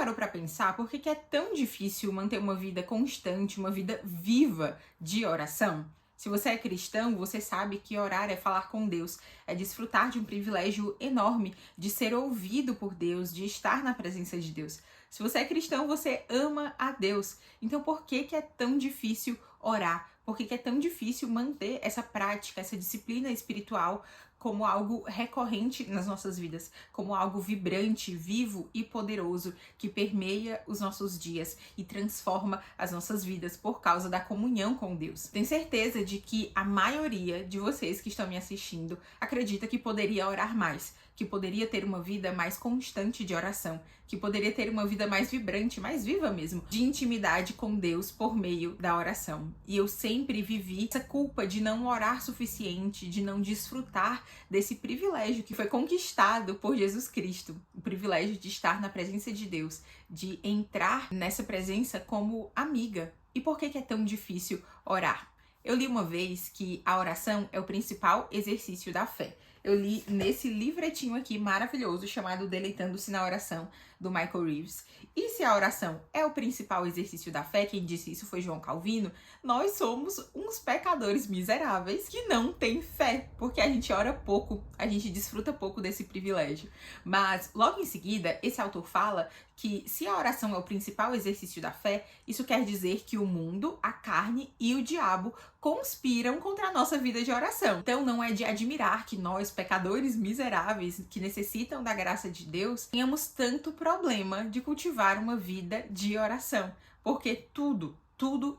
parou para pensar por que é tão difícil manter uma vida constante, uma vida viva de oração? Se você é cristão, você sabe que orar é falar com Deus, é desfrutar de um privilégio enorme de ser ouvido por Deus, de estar na presença de Deus. Se você é cristão, você ama a Deus. Então por que é tão difícil orar? Por que é tão difícil manter essa prática, essa disciplina espiritual como algo recorrente nas nossas vidas, como algo vibrante, vivo e poderoso que permeia os nossos dias e transforma as nossas vidas por causa da comunhão com Deus? Tenho certeza de que a maioria de vocês que estão me assistindo acredita que poderia orar mais, que poderia ter uma vida mais constante de oração, que poderia ter uma vida mais vibrante, mais viva mesmo, de intimidade com Deus por meio da oração. E eu sempre vivi essa culpa de não orar suficiente, de não desfrutar desse privilégio que foi conquistado por Jesus Cristo, o privilégio de estar na presença de Deus, de entrar nessa presença como amiga. E por que é tão difícil orar? Eu li uma vez que a oração é o principal exercício da fé. Eu li nesse livretinho aqui maravilhoso chamado Deleitando-se na Oração, do Michael Reeves. E se a oração é o principal exercício da fé, quem disse isso foi João Calvino, nós somos uns pecadores miseráveis que não têm fé, porque a gente ora pouco, a gente desfruta pouco desse privilégio. Mas logo em seguida, esse autor fala que se a oração é o principal exercício da fé, isso quer dizer que o mundo, a carne e o diabo conspiram contra a nossa vida de oração. Então não é de admirar que nós, pecadores miseráveis, que necessitam da graça de Deus, tenhamos tanto problema de cultivar uma vida de oração, porque tudo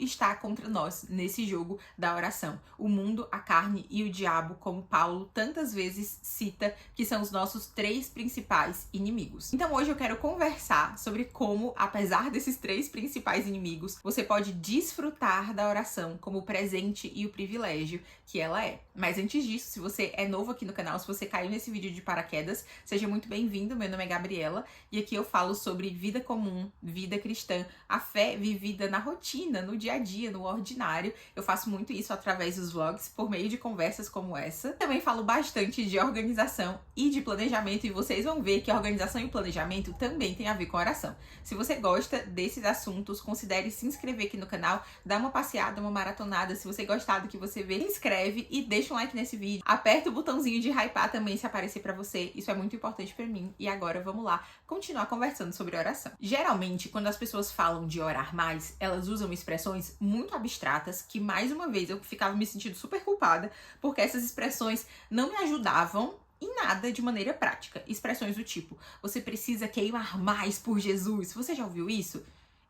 está contra nós nesse jogo da oração. O mundo, a carne e o diabo, como Paulo tantas vezes cita, que são os nossos três principais inimigos. Então hoje eu quero conversar sobre como, apesar desses três principais inimigos, você pode desfrutar da oração como o presente e o privilégio que ela é. Mas antes disso, se você é novo aqui no canal, se você caiu nesse vídeo de paraquedas, seja muito bem-vindo. Meu nome é Gabriela e aqui eu falo sobre vida comum, vida cristã, a fé vivida na rotina, no dia a dia, no ordinário. Eu faço muito isso através dos vlogs, por meio de conversas como essa. Também falo bastante de organização e de planejamento, e vocês vão ver que a organização e o planejamento também tem a ver com oração. Se você gosta desses assuntos, considere se inscrever aqui no canal, dá uma passeada, uma maratonada. Se você gostar do que você vê, se inscreve e deixa um like nesse vídeo. Aperta o botãozinho de hypar também se aparecer pra você, isso é muito importante pra mim. E agora vamos lá continuar conversando sobre oração. Geralmente, quando as pessoas falam de orar mais, elas usam expressões muito abstratas que, mais uma vez, eu ficava me sentindo super culpada, porque essas expressões não me ajudavam em nada de maneira prática. Expressões do tipo, você precisa queimar mais por Jesus. Você já ouviu isso?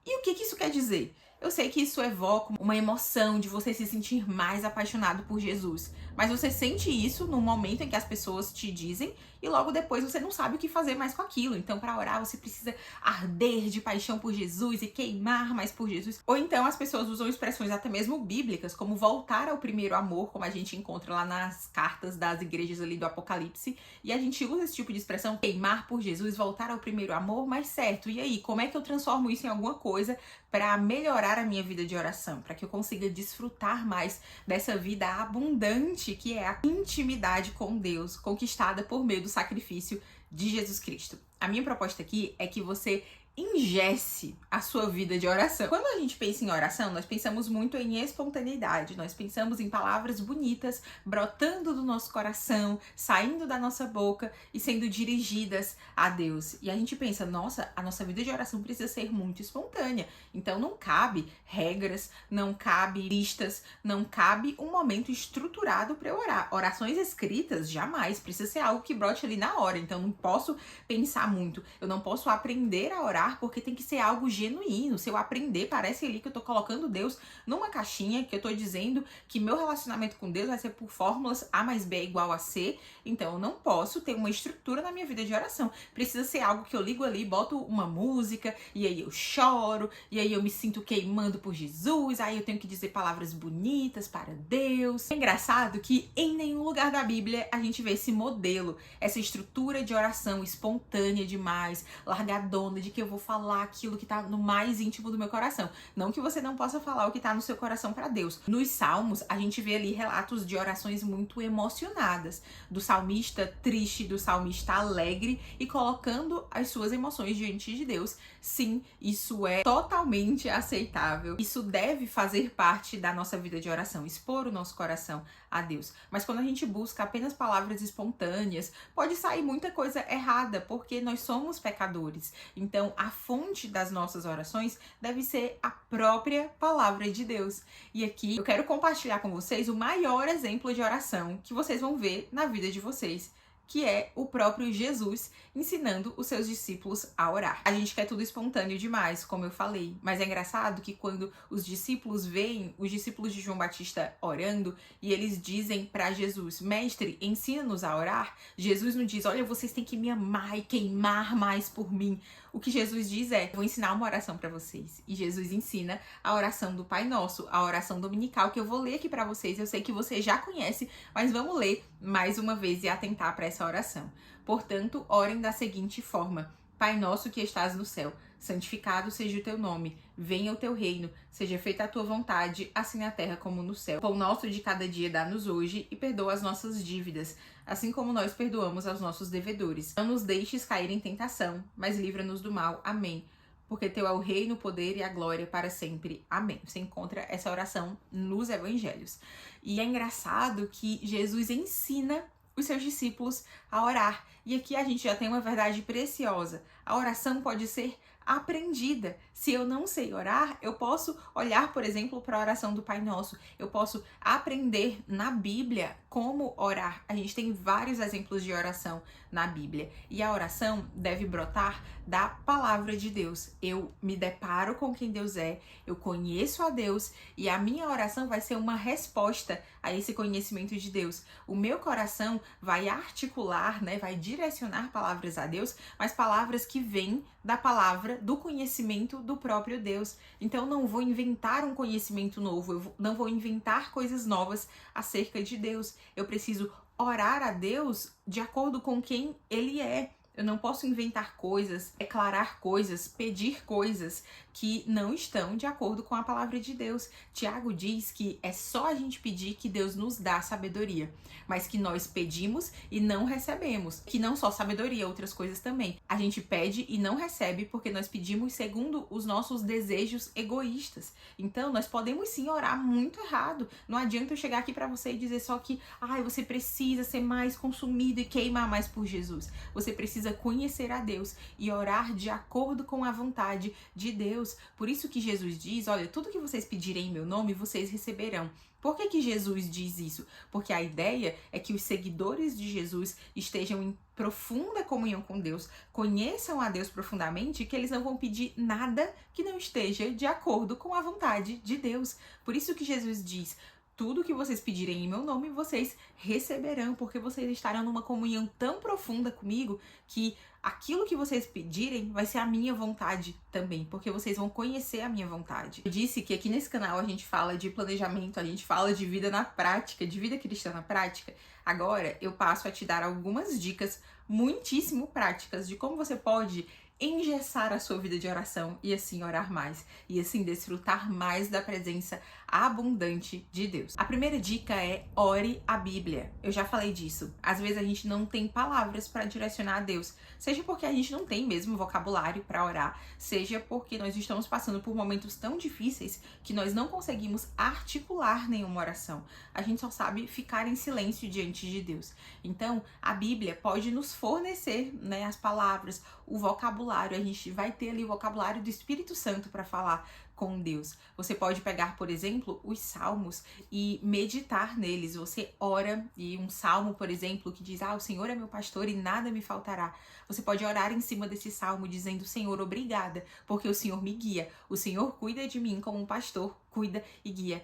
E o que isso quer dizer? Eu sei que isso evoca uma emoção de você se sentir mais apaixonado por Jesus, mas você sente isso no momento em que as pessoas te dizem e logo depois você não sabe o que fazer mais com aquilo. Então, para orar, você precisa arder de paixão por Jesus e queimar mais por Jesus. Ou então as pessoas usam expressões até mesmo bíblicas, como voltar ao primeiro amor, como a gente encontra lá nas cartas das igrejas ali do Apocalipse, e a gente usa esse tipo de expressão, queimar por Jesus, voltar ao primeiro amor, mas certo, e aí, como é que eu transformo isso em alguma coisa para melhorar a minha vida de oração, para que eu consiga desfrutar mais dessa vida abundante que é a intimidade com Deus, conquistada por meio do sacrifício de Jesus Cristo? A minha proposta aqui é que você ingesse a sua vida de oração. Quando a gente pensa em oração, nós pensamos muito em espontaneidade, nós pensamos em palavras bonitas brotando do nosso coração, saindo da nossa boca e sendo dirigidas a Deus. E a gente pensa, nossa, a nossa vida de oração precisa ser muito espontânea. Então não cabe regras, não cabe listas, não cabe um momento estruturado para eu orar. Orações escritas, jamais. Precisa ser algo que brote ali na hora. Então não posso pensar muito, eu não posso aprender a orar porque tem que ser algo genuíno. Se eu aprender, parece ali que eu tô colocando Deus numa caixinha, que eu tô dizendo que meu relacionamento com Deus vai ser por fórmulas A mais B é igual a C. Então eu não posso ter uma estrutura na minha vida de oração. Precisa ser algo que eu ligo ali, boto uma música e aí eu choro, e aí eu me sinto queimando por Jesus, aí eu tenho que dizer palavras bonitas para Deus. É engraçado que em nenhum lugar da Bíblia a gente vê esse modelo, essa estrutura de oração espontânea demais, largadona, de que eu vou falar aquilo que tá no mais íntimo do meu coração. Não que você não possa falar o que tá no seu coração para Deus. Nos Salmos, a gente vê ali relatos de orações muito emocionadas, do salmista triste, do salmista alegre e colocando as suas emoções diante de Deus. Sim, isso é totalmente aceitável. Isso deve fazer parte da nossa vida de oração, expor o nosso coração a Deus. Mas quando a gente busca apenas palavras espontâneas, pode sair muita coisa errada, porque nós somos pecadores. Então, a fonte das nossas orações deve ser a própria palavra de Deus. E aqui eu quero compartilhar com vocês o maior exemplo de oração que vocês vão ver na vida de vocês, que é o próprio Jesus ensinando os seus discípulos a orar. A gente quer tudo espontâneo demais, como eu falei, mas é engraçado que quando os discípulos veem os discípulos de João Batista orando e eles dizem para Jesus: Mestre, ensina-nos a orar, Jesus não diz: olha, vocês têm que me amar e queimar mais por mim. O que Jesus diz é: vou ensinar uma oração para vocês. E Jesus ensina a oração do Pai Nosso, a oração dominical, que eu vou ler aqui para vocês. Eu sei que você já conhece, mas vamos ler mais uma vez e atentar para essa oração. Portanto, orem da seguinte forma: Pai nosso que estás no céu, santificado seja o teu nome, venha o teu reino, seja feita a tua vontade, assim na terra como no céu. O pão nosso de cada dia dá-nos hoje e perdoa as nossas dívidas, assim como nós perdoamos aos nossos devedores. Não nos deixes cair em tentação, mas livra-nos do mal. Amém. Porque teu é o reino, o poder e a glória para sempre. Amém. Você encontra essa oração nos evangelhos. E é engraçado que Jesus ensina os seus discípulos a orar. E aqui a gente já tem uma verdade preciosa. A oração pode ser aprendida. Se eu não sei orar, eu posso olhar, por exemplo, para a oração do Pai Nosso. Eu posso aprender na Bíblia como orar. A gente tem vários exemplos de oração na Bíblia. E a oração deve brotar da palavra de Deus. Eu me deparo com quem Deus é, eu conheço a Deus e a minha oração vai ser uma resposta a esse conhecimento de Deus. O meu coração vai articular, vai direcionar palavras a Deus, mas palavras que vêm da palavra, do conhecimento do próprio Deus. Então eu não vou inventar um conhecimento novo, eu não vou inventar coisas novas acerca de Deus. Eu preciso orar a Deus de acordo com quem Ele é. Eu não posso inventar coisas, declarar coisas, pedir coisas que não estão de acordo com a palavra de Deus. Tiago diz que é só a gente pedir que Deus nos dá sabedoria, mas que nós pedimos e não recebemos. Que não só sabedoria, outras coisas também. A gente pede e não recebe porque nós pedimos segundo os nossos desejos egoístas. Então, nós podemos sim orar muito errado. Não adianta eu chegar aqui pra você e dizer só que você precisa ser mais consumido e queimar mais por Jesus. Você precisa conhecer a Deus e orar de acordo com a vontade de Deus. Por isso que Jesus diz: olha, tudo que vocês pedirem em meu nome, vocês receberão. Por que Jesus diz isso? Porque a ideia é que os seguidores de Jesus estejam em profunda comunhão com Deus, conheçam a Deus profundamente, que eles não vão pedir nada que não esteja de acordo com a vontade de Deus. Por isso que Jesus diz: tudo que vocês pedirem em meu nome, vocês receberão, porque vocês estarão numa comunhão tão profunda comigo que aquilo que vocês pedirem vai ser a minha vontade também, porque vocês vão conhecer a minha vontade. Eu disse que aqui nesse canal a gente fala de planejamento, a gente fala de vida na prática, de vida cristã na prática. Agora eu passo a te dar algumas dicas muitíssimo práticas de como você pode engessar a sua vida de oração e assim orar mais, e assim desfrutar mais da presença abundante de Deus. A primeira dica é: ore a Bíblia. Eu já falei disso. Às vezes a gente não tem palavras para direcionar a Deus, seja porque a gente não tem mesmo vocabulário para orar, seja porque nós estamos passando por momentos tão difíceis que nós não conseguimos articular nenhuma oração. A gente só sabe ficar em silêncio diante de Deus. Então, a Bíblia pode nos fornecer, as palavras, o vocabulário. A gente vai ter ali o vocabulário do Espírito Santo para falar com Deus. Você pode pegar, por exemplo, os salmos e meditar neles. Você ora e um salmo, por exemplo, que diz: o Senhor é meu pastor e nada me faltará. Você pode orar em cima desse salmo dizendo: Senhor, obrigada, porque o Senhor me guia. O Senhor cuida de mim como um pastor cuida e guia,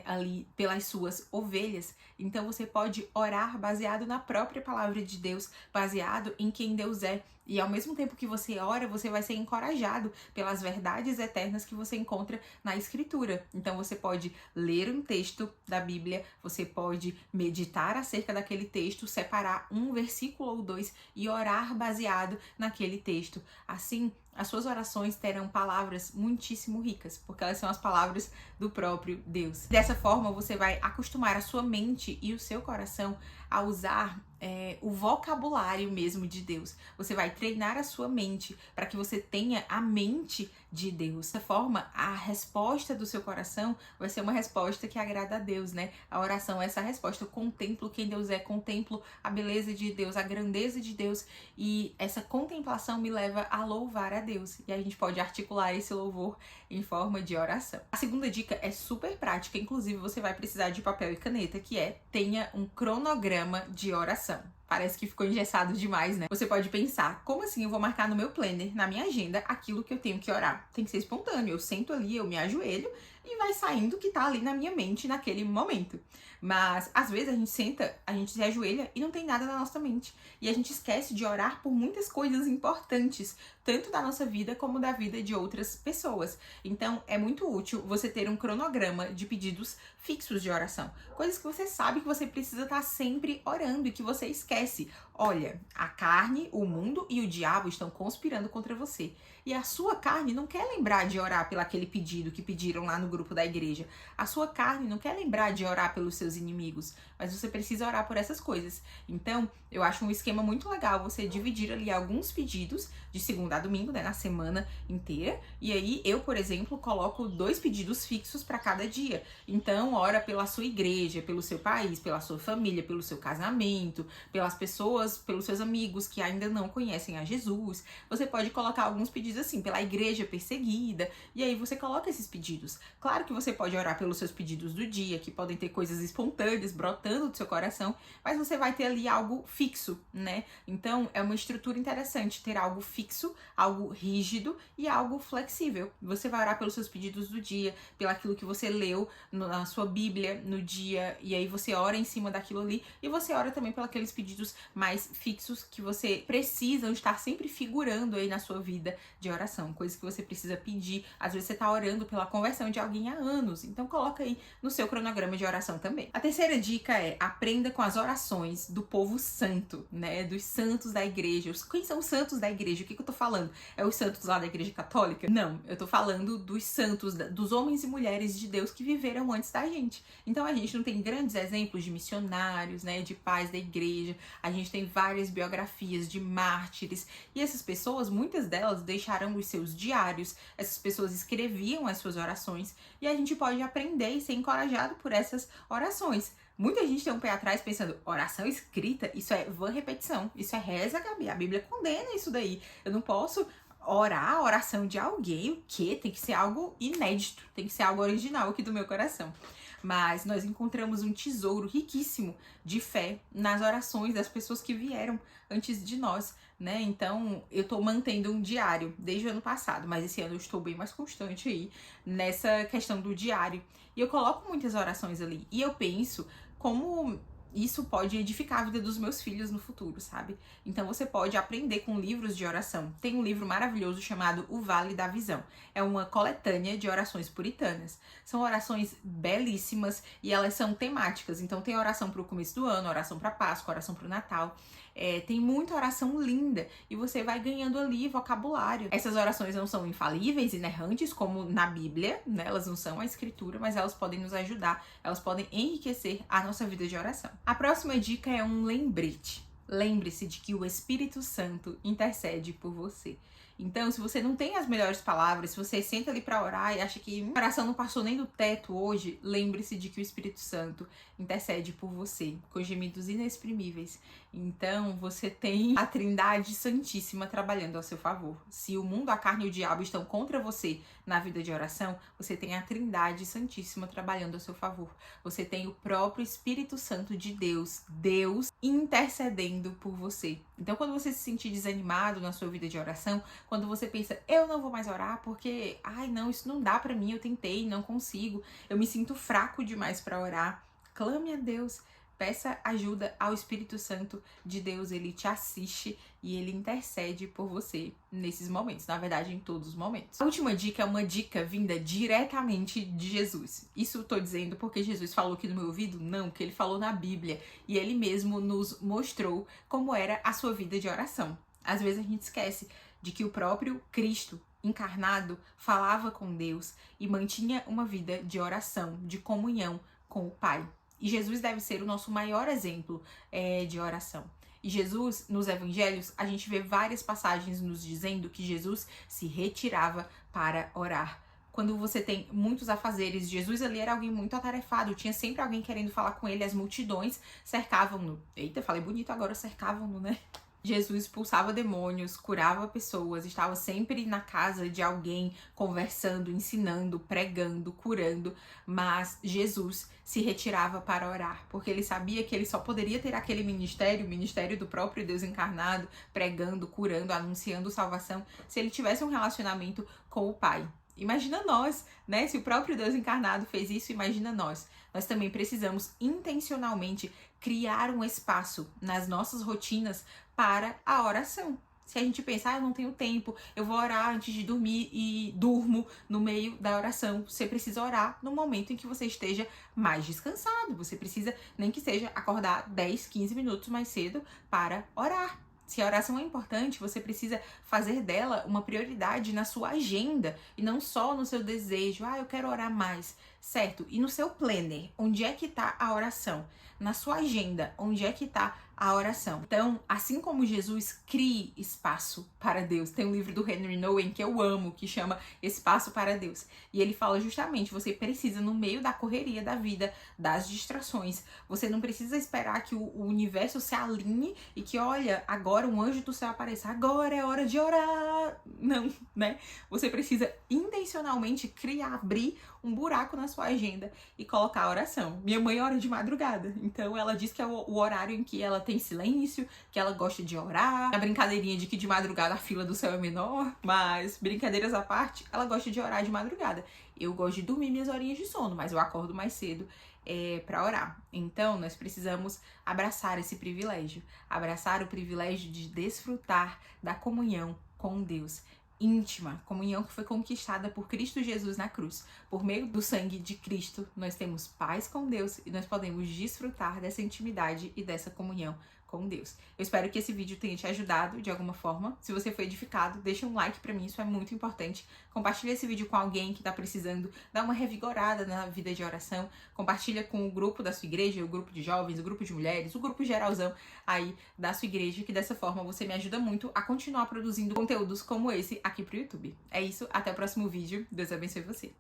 ali pelas suas ovelhas. Então você pode orar baseado na própria palavra de Deus, baseado em quem Deus é. E ao mesmo tempo que você ora, você vai ser encorajado pelas verdades eternas que você encontra na Escritura. Então você pode ler um texto da Bíblia, você pode meditar acerca daquele texto, separar um versículo ou dois e orar baseado naquele texto. Assim, as suas orações terão palavras muitíssimo ricas, porque elas são as palavras do próprio Deus. Dessa forma, você vai acostumar a sua mente e o seu coração a usar o vocabulário mesmo de Deus. Você vai treinar a sua mente para que você tenha a mente de Deus. Dessa forma, a resposta do seu coração vai ser uma resposta que agrada a Deus, né? A oração é essa resposta. Eu contemplo quem Deus é, contemplo a beleza de Deus, a grandeza de Deus, e essa contemplação me leva a louvar a Deus. E a gente pode articular esse louvor em forma de oração. A segunda dica é super prática, inclusive você vai precisar de papel e caneta, que é: tenha um cronograma de oração. Parece que ficou engessado demais, né? Você pode pensar: como assim eu vou marcar no meu planner, na minha agenda, aquilo que eu tenho que orar? Tem que ser espontâneo. Eu sento ali, eu me ajoelho e vai saindo o que tá ali na minha mente naquele momento. Mas às vezes a gente senta, a gente se ajoelha e não tem nada na nossa mente. E a gente esquece de orar por muitas coisas importantes, tanto da nossa vida como da vida de outras pessoas. Então é muito útil você ter um cronograma de pedidos fixos de oração. Coisas que você sabe que você precisa estar sempre orando e que você esquece. Olha, a carne, o mundo e o diabo estão conspirando contra você. E a sua carne não quer lembrar de orar pelo aquele pedido que pediram lá no grupo da igreja. A sua carne não quer lembrar de orar pelos seus inimigos, mas você precisa orar por essas coisas. Então, eu acho um esquema muito legal você dividir ali alguns pedidos de segunda a domingo, né, na semana inteira. E aí, eu, por exemplo, coloco 2 pedidos fixos para cada dia. Então, ora pela sua igreja, pelo seu país, pela sua família, pelo seu casamento, pelas pessoas, pelos seus amigos que ainda não conhecem a Jesus. Você pode colocar alguns pedidos assim, pela igreja perseguida, e aí você coloca esses pedidos. Claro que você pode orar pelos seus pedidos do dia, que podem ter coisas espontâneas brotando do seu coração, mas você vai ter ali algo fixo, né? Então é uma estrutura interessante ter algo fixo, algo rígido e algo flexível. Você vai orar pelos seus pedidos do dia, pelo aquilo que você leu na sua Bíblia no dia, e aí você ora em cima daquilo ali, e você ora também pelos aqueles pedidos mais fixos que você precisa estar sempre figurando aí na sua vida de oração, coisas que você precisa pedir. Às vezes você tá orando pela conversão de alguém há anos, então coloca aí no seu cronograma de oração também. A terceira dica é: aprenda com as orações do povo santo, né, dos santos da igreja. Quem são os santos da igreja? O que eu tô falando? É os santos lá da igreja católica? Não, eu tô falando dos santos, dos homens e mulheres de Deus que viveram antes da gente. Então a gente não tem grandes exemplos de missionários, né, de pais da igreja, a gente tem várias biografias de mártires, e essas pessoas, muitas delas deixaram os seus diários, essas pessoas escreviam as suas orações, e a gente pode aprender e ser encorajado por essas orações. Muita gente tem um pé atrás pensando: oração escrita, isso é vã repetição, isso é reza, Gabi, a Bíblia condena isso daí, eu não posso orar a oração de alguém. O quê? Tem que ser algo inédito, tem que ser algo original aqui do meu coração. Mas nós encontramos um tesouro riquíssimo de fé nas orações das pessoas que vieram antes de nós, né? Então, eu tô mantendo um diário desde o ano passado, mas esse ano eu estou bem mais constante aí nessa questão do diário. E eu coloco muitas orações ali. E eu penso como isso pode edificar a vida dos meus filhos no futuro, sabe? Então você pode aprender com livros de oração. Tem um livro maravilhoso chamado O Vale da Visão. É uma coletânea de orações puritanas. São orações belíssimas e elas são temáticas. Então tem oração para o começo do ano, oração para Páscoa, oração para o Natal. Tem muita oração linda e você vai ganhando ali vocabulário. Essas orações não são infalíveis, inerrantes, como na Bíblia, né? Elas não são a escritura, mas elas podem nos ajudar, elas podem enriquecer a nossa vida de oração. A próxima dica é um lembrete. Lembre-se de que o Espírito Santo intercede por você. Então, se você não tem as melhores palavras, se você senta ali para orar e acha que a oração não passou nem do teto hoje, lembre-se de que o Espírito Santo intercede por você, com gemidos inexprimíveis. Então, você tem a Trindade Santíssima trabalhando ao seu favor. Se o mundo, a carne e o diabo estão contra você na vida de oração, você tem a Trindade Santíssima trabalhando ao seu favor. Você tem o próprio Espírito Santo de Deus, Deus intercedendo por você. Então, quando você se sentir desanimado na sua vida de oração, quando você pensa: eu não vou mais orar porque, não, isso não dá pra mim, eu tentei, não consigo, eu me sinto fraco demais pra orar, clame a Deus. Peça ajuda ao Espírito Santo de Deus, ele te assiste e ele intercede por você nesses momentos, na verdade em todos os momentos. A última dica é uma dica vinda diretamente de Jesus. Isso eu tô dizendo porque Jesus falou aqui no meu ouvido? Não, porque ele falou na Bíblia e ele mesmo nos mostrou como era a sua vida de oração. Às vezes a gente esquece de que o próprio Cristo encarnado falava com Deus e mantinha uma vida de oração, de comunhão com o Pai. E Jesus deve ser o nosso maior exemplo de oração. E Jesus, nos evangelhos, a gente vê várias passagens nos dizendo que Jesus se retirava para orar. Quando você tem muitos afazeres, Jesus ali era alguém muito atarefado, tinha sempre alguém querendo falar com ele, as multidões cercavam-no. Eita, falei bonito agora, cercavam-no, né? Jesus expulsava demônios, curava pessoas, estava sempre na casa de alguém, conversando, ensinando, pregando, curando, mas Jesus se retirava para orar, porque ele sabia que ele só poderia ter aquele ministério, o ministério do próprio Deus encarnado, pregando, curando, anunciando salvação, se ele tivesse um relacionamento com o Pai. Imagina nós, né? Se o próprio Deus encarnado fez isso, imagina nós. Nós também precisamos intencionalmente criar um espaço nas nossas rotinas para a oração. Se a gente pensar, eu não tenho tempo, eu vou orar antes de dormir e durmo no meio da oração. Você precisa orar no momento em que você esteja mais descansado. Você precisa, nem que seja, acordar 10, 15 minutos mais cedo para orar. Se a oração é importante, você precisa fazer dela uma prioridade na sua agenda e não só no seu desejo. Eu quero orar mais, certo? E no seu planner, onde é que está a oração? Na sua agenda, onde é que está a oração? Então, assim como Jesus, crie espaço para Deus. Tem um livro do Henry Nouwen que eu amo, que chama Espaço para Deus. E ele fala justamente, você precisa, no meio da correria da vida, das distrações, você não precisa esperar que o universo se alinhe e que, olha, agora um anjo do céu apareça, agora é hora de orar. Não, né? Você precisa intencionalmente abrir um buraco na sua agenda e colocar a oração. Minha mãe ora de madrugada, então ela diz que é o horário em que ela tem silêncio, que ela gosta de orar. A brincadeirinha de que de madrugada a fila do céu é menor, mas brincadeiras à parte, ela gosta de orar de madrugada. Eu gosto de dormir minhas horinhas de sono, mas eu acordo mais cedo para orar. Então, nós precisamos abraçar esse privilégio, abraçar o privilégio de desfrutar da comunhão com Deus íntima, comunhão que foi conquistada por Cristo Jesus na cruz. Por meio do sangue de Cristo, nós temos paz com Deus e nós podemos desfrutar dessa intimidade e dessa comunhão com Deus. Eu espero que esse vídeo tenha te ajudado de alguma forma. Se você foi edificado, deixa um like pra mim, isso é muito importante. Compartilha esse vídeo com alguém que tá precisando dar uma revigorada na vida de oração. Compartilha com o grupo da sua igreja, o grupo de jovens, o grupo de mulheres, o grupo geralzão aí da sua igreja, que dessa forma você me ajuda muito a continuar produzindo conteúdos como esse aqui pro YouTube. É isso, até o próximo vídeo. Deus abençoe você.